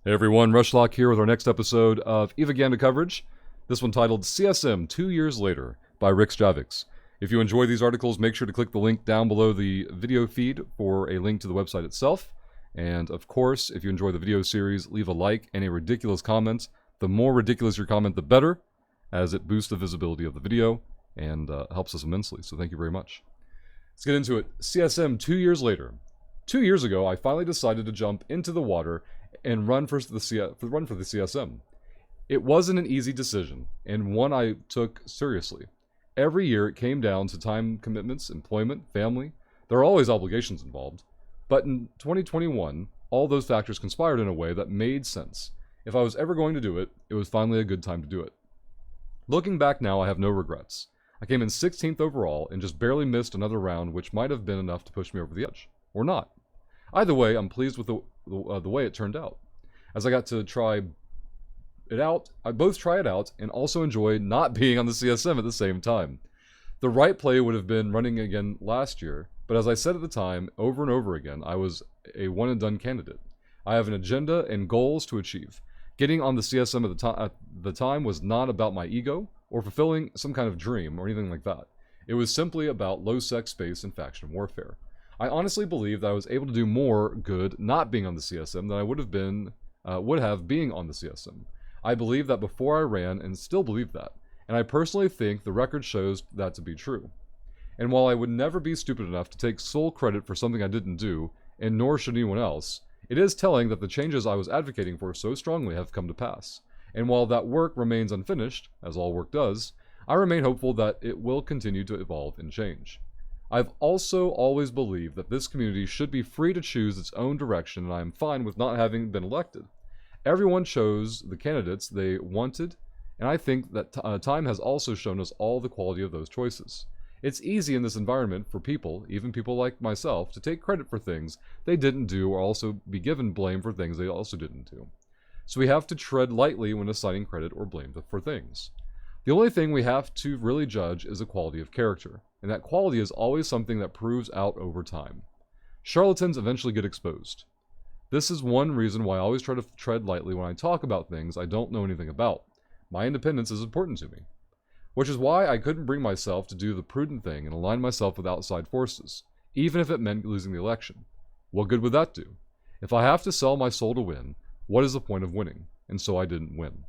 Hey everyone, Rushlock here with our next episode of Evaganda coverage. This one titled CSM 2 Years Later by Rixx Javix. If you enjoy these articles, make sure to click the link down below the video feed for a link to the website itself. And of course, if you enjoy the video series, leave a like and a ridiculous comment. The more ridiculous your comment, the better, as it boosts the visibility of the video and helps us immensely. So thank you very much. Let's get into it. CSM 2 years later. 2 years ago, I finally decided to jump into the water and run for the CSM. It wasn't an easy decision, and one I took seriously. Every year it came down to time commitments, employment, family. There are always obligations involved. But in 2021, all those factors conspired in a way that made sense. If I was ever going to do it, it was finally a good time to do it. Looking back now, I have no regrets. I came in 16th overall and just barely missed another round, which might have been enough to push me over the edge. Or not. Either way, I'm pleased with the way it turned out. As I got to try it out, I both try it out and also enjoy not being on the CSM at the same time. The right play would have been running again last year, but as I said at the time, over and over again, I was a one-and-done candidate. I have an agenda and goals to achieve. Getting on the CSM at the time was not about my ego or fulfilling some kind of dream or anything like that. It was simply about low-sec space and faction warfare. I honestly believe that I was able to do more good not being on the CSM than I would have being on the CSM. I believe that before I ran and still believe that, and I personally think the record shows that to be true. And while I would never be stupid enough to take sole credit for something I didn't do, and nor should anyone else, it is telling that the changes I was advocating for so strongly have come to pass. And while that work remains unfinished, as all work does, I remain hopeful that it will continue to evolve and change. I've also always believed that this community should be free to choose its own direction, and I am fine with not having been elected. Everyone chose the candidates they wanted, and I think that time has also shown us all the quality of those choices. It's easy in this environment for people, even people like myself, to take credit for things they didn't do or also be given blame for things they also didn't do. So we have to tread lightly when assigning credit or blame for things. The only thing we have to really judge is the quality of character, and that quality is always something that proves out over time. Charlatans eventually get exposed. This is one reason why I always try to tread lightly when I talk about things I don't know anything about. My independence is important to me. Which is why I couldn't bring myself to do the prudent thing and align myself with outside forces, even if it meant losing the election. What good would that do? If I have to sell my soul to win, what is the point of winning? And so I didn't win.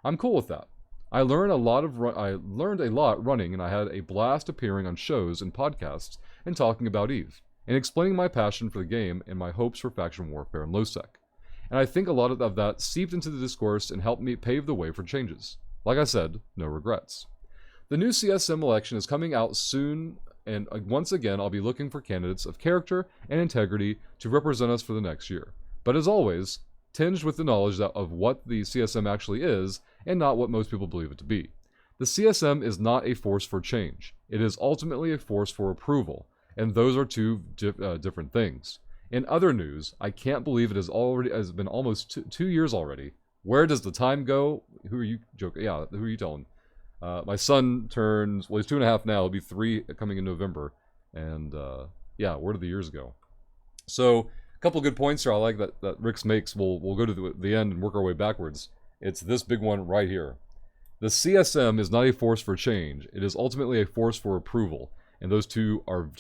I'm cool with that. I learned a lot running, and I had a blast appearing on shows and podcasts and talking about EVE, and explaining my passion for the game and my hopes for faction warfare and low-sec. And I think a lot of that seeped into the discourse and helped me pave the way for changes. Like I said, no regrets. The new CSM election is coming out soon, and once again I'll be looking for candidates of character and integrity to represent us for the next year. But as always, tinged with the knowledge of what the CSM actually is, and not what most people believe it to be. The CSM is not a force for change. It is ultimately a force for approval, and those are two different things. In other news, I can't believe it has been almost two years already. Where does the time go? Who are you joking? Yeah, who are you telling? My son turns, well, he's 2.5 now. He'll be 3 coming in November, and yeah, where did the years go? So, a couple good points here I like that Rixx makes. We'll go to the end and work our way backwards. It's this big one right here. The CSM is not a force for change. It is ultimately a force for approval. And those are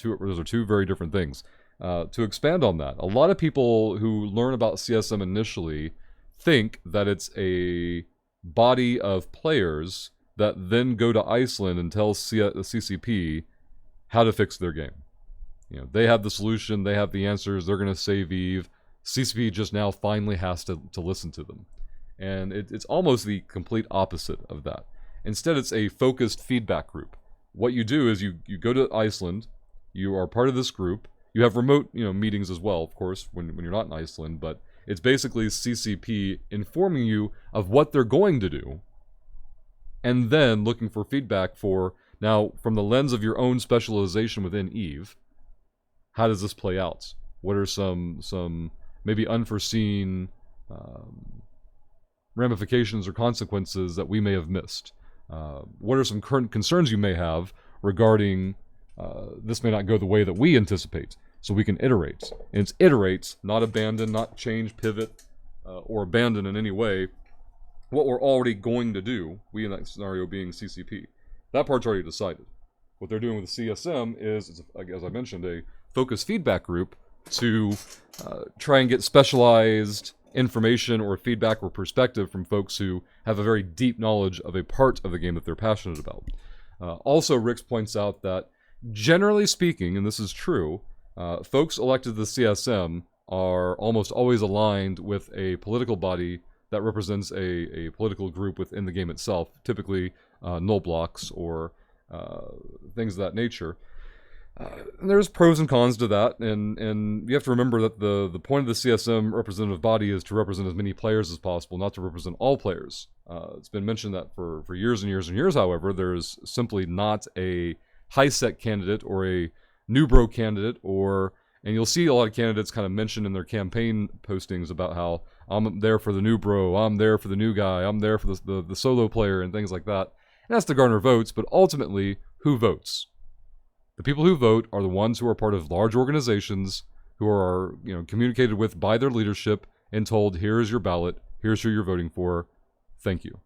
two very different things. To expand on that, a lot of people who learn about CSM initially think that it's a body of players that then go to Iceland and tell the CCP how to fix their game. You know, they have the solution, they have the answers, they're going to save EVE. CCP just now finally has to listen to them. And it's almost the complete opposite of that. Instead, it's a focused feedback group. What you do is you go to Iceland, you are part of this group, you have remote meetings as well, of course, when you're not in Iceland, but it's basically CCP informing you of what they're going to do, and then looking for feedback for, now, from the lens of your own specialization within EVE, how does this play out? What are some maybe unforeseen ramifications or consequences that we may have missed? What are some current concerns you may have regarding this may not go the way that we anticipate, so we can iterate. And it's iterate, not abandon, not change, pivot, or abandon in any way what we're already going to do, we in that scenario being CCP. That part's already decided. What they're doing with the CSM is, as I mentioned, a focus feedback group to try and get specialized information or feedback or perspective from folks who have a very deep knowledge of a part of the game that they're passionate about. Also, Rixx points out that, generally speaking, and this is true, folks elected to the CSM are almost always aligned with a political body that represents a political group within the game itself, typically null blocks or things of that nature. And there's pros and cons to that, and you have to remember that the point of the CSM representative body is to represent as many players as possible, not to represent all players. It's been mentioned that for years and years and years, however, there's simply not a high-sec candidate or a new bro candidate, and you'll see a lot of candidates kind of mention in their campaign postings about how I'm there for the new bro, I'm there for the new guy, I'm there for the solo player, and things like that. And that's to garner votes, but ultimately, who votes? The people who vote are the ones who are part of large organizations, who are communicated with by their leadership and told, here's your ballot, here's who you're voting for, thank you.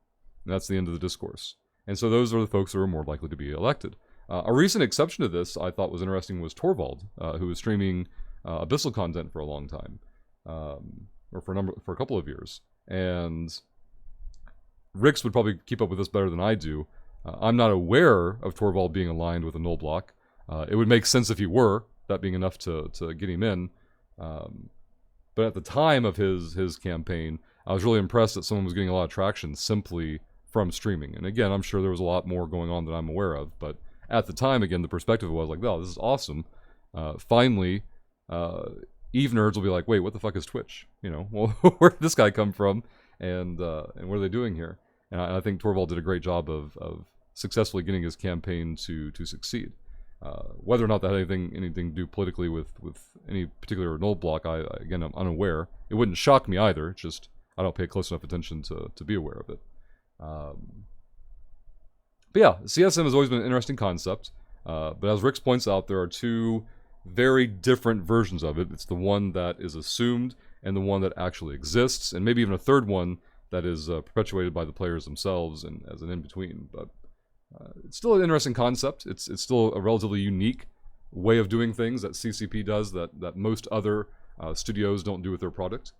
And that's the end of the discourse. And so those are the folks who are more likely to be elected. A recent exception to this I thought was interesting was Torvald, who was streaming Abyssal content for a long time, or for a couple of years. And Rixx would probably keep up with this better than I do. I'm not aware of Torvald being aligned with a null block. It would make sense if he were, that being enough to get him in. But at the time of his campaign, I was really impressed that someone was getting a lot of traction simply from streaming. And again, I'm sure there was a lot more going on that I'm aware of, but at the time, again, the perspective was like, oh, this is awesome. Finally, Eve nerds will be like, wait, what the fuck is Twitch? Well, where did this guy come from? And what are they doing here? And I think Torvald did a great job of successfully getting his campaign to succeed. Whether or not that had anything to do politically with any particular null block, I'm unaware. It wouldn't shock me either. It's just I don't pay close enough attention to be aware of it. But yeah, CSM has always been an interesting concept. But as Rixx points out, there are two very different versions of it. It's the one that is assumed and the one that actually exists, and maybe even a third one that is perpetuated by the players themselves and as an in-between. But it's still an interesting concept. It's still a relatively unique way of doing things that CCP does that most other studios don't do with their product.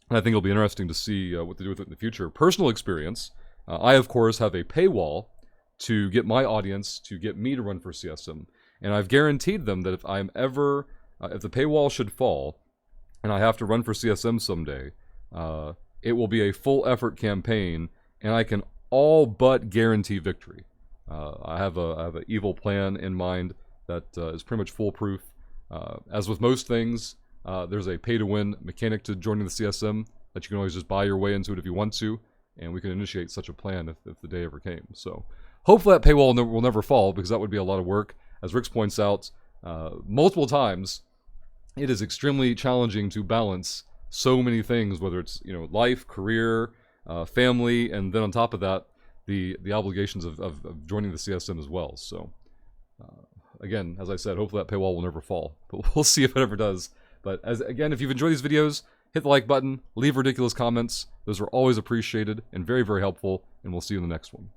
And I think it'll be interesting to see what they do with it in the future. Personal experience, I of course have a paywall to get my audience to get me to run for CSM. And I've guaranteed them that if I'm ever, if the paywall should fall, and I have to run for CSM someday, it will be a full effort campaign, and I can all but guarantee victory. I have an evil plan in mind that is pretty much foolproof. As with most things, there's a pay-to-win mechanic to joining the CSM that you can always just buy your way into it if you want to, and we can initiate such a plan if the day ever came. So hopefully that paywall will never fall, because that would be a lot of work. As Rixx points out multiple times, it is extremely challenging to balance so many things, whether it's life, career, family, and then on top of that, the obligations of joining the CSM as well. So again, as I said, hopefully that paywall will never fall, but we'll see if it ever does. But again, if you've enjoyed these videos, hit the like button, leave ridiculous comments. Those are always appreciated and very, very helpful, and we'll see you in the next one.